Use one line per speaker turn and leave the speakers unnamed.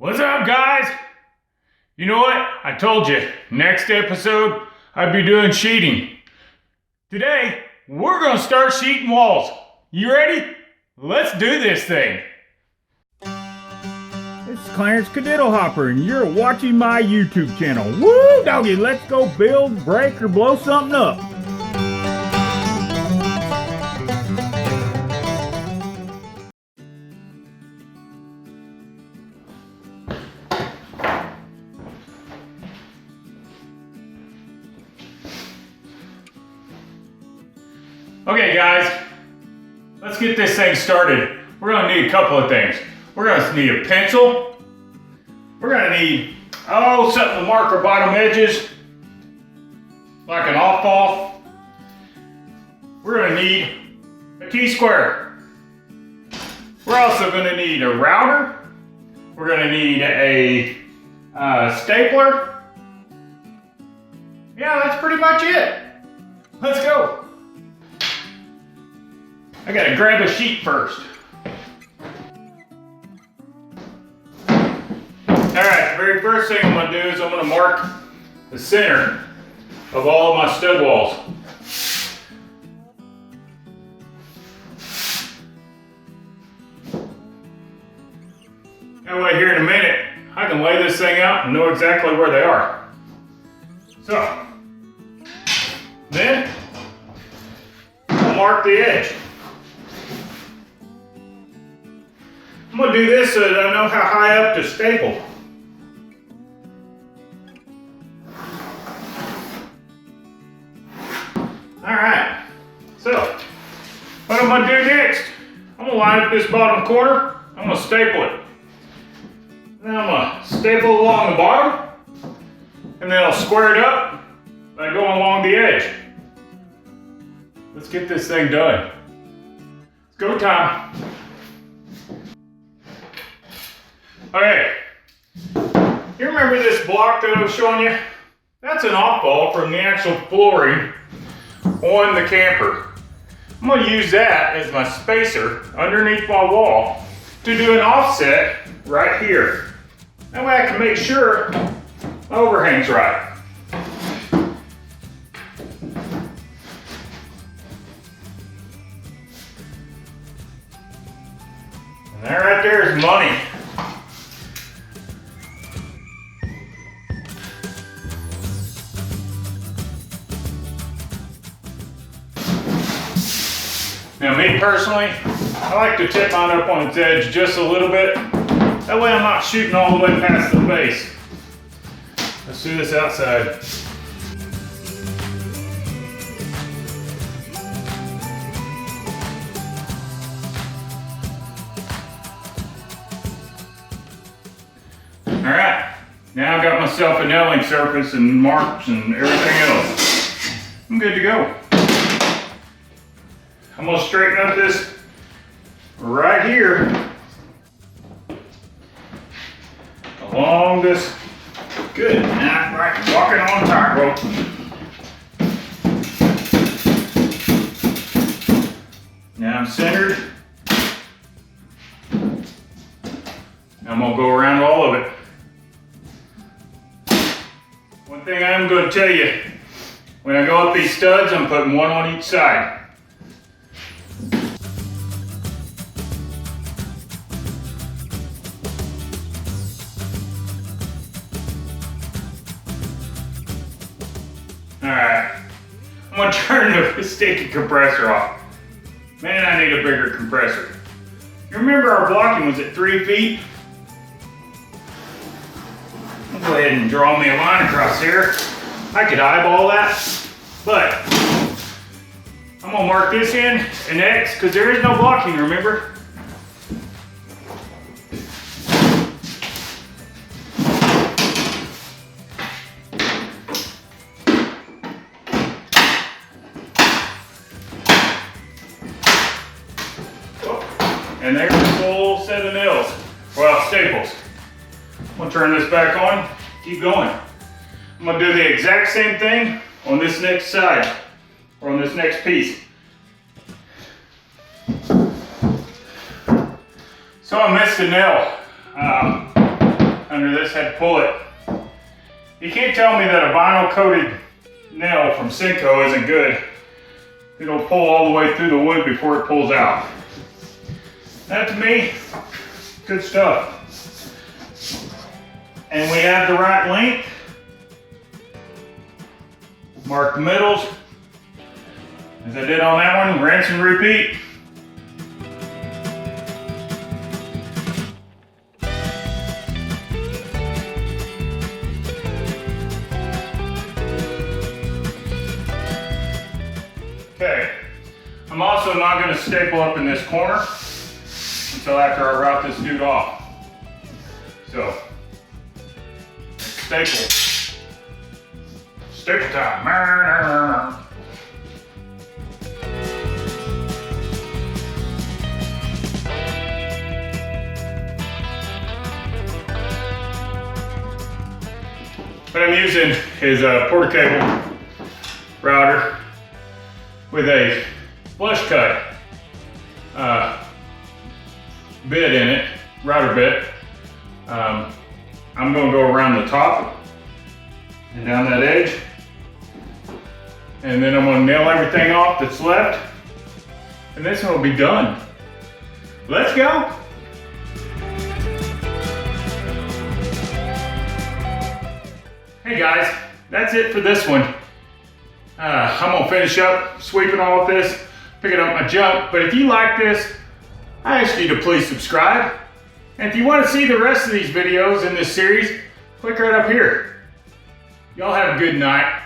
What's up, guys? You know what? I told you, next episode, I'd be doing sheeting. Today, we're gonna start sheeting walls. You ready? Let's do this thing. This is Clarence Cadiddlehopper, and you're watching my YouTube channel. Woo, doggy, let's go build, break, or blow something up. Okay guys, let's get this thing started. We're gonna need a couple of things. We're gonna need a pencil. We're gonna need, something to mark our bottom edges, like an off-ball. We're gonna need a T-square. We're also gonna need a router. We're gonna need a stapler. Yeah, that's pretty much it. Let's go. I gotta grab a sheet first. Alright, the very first thing I'm gonna do is I'm gonna mark the center of all of my stud walls. That way here in a minute, I can lay this thing out and know exactly where they are. So, then, I'll mark the edge. I'm gonna do this so that I know how high up to staple. Alright, so what I'm gonna do next, I'm gonna line up this bottom corner, I'm gonna staple it. Then I'm gonna staple along the bottom, and then I'll square it up by going along the edge. Let's get this thing done. It's go time. Okay, you remember this block that I was showing you? That's an off-ball from the actual flooring on the camper. I'm going to use that as my spacer underneath my wall to do an offset right here. That way I can make sure my overhang's right. And that right there is money. Now me personally, I like to tip mine up on its edge just a little bit. That way I'm not shooting all the way past the base. Let's do this outside. Alright, now I've got myself a nailing surface and marks and everything else. I'm good to go. I'm gonna straighten up this right here along this. Good. Now, right, walking on tightrope. Now I'm centered. I'm gonna go around all of it. One thing I'm gonna tell you, when I go up these studs, I'm putting one on each side. Alright, I'm gonna turn the sticky compressor off. Man, I need a bigger compressor. You remember our blocking was at 3 feet? I'll go ahead and draw me a line across here. I could eyeball that, but I'm gonna mark this in an X because there is no blocking, remember? And there's a full set of nails, well, staples. I'm gonna turn this back on, keep going. I'm gonna do the exact same thing on this next side, or on this next piece. So I missed a nail. under this, had to pull it. You can't tell me that a vinyl coated nail from Senko isn't good. It'll pull all the way through the wood before it pulls out. That to me, good stuff. And we have the right length. Mark the middles. As I did on that one, rinse and repeat. Okay, I'm also not going to staple up in this corner until after I route this dude off. So, staple. Staple time. What I'm using is a Portacable router with a flush cut bit in it, router bit. I'm going to go around the top and down that edge, and then I'm going to nail everything off that's left, and this one will be done. Let's go. Hey guys, that's it for this one. I'm gonna finish up sweeping all of this, picking up my junk, but if you like this, I ask you to please subscribe. And if you want to see the rest of these videos in this series, click right up here. Y'all have a good night.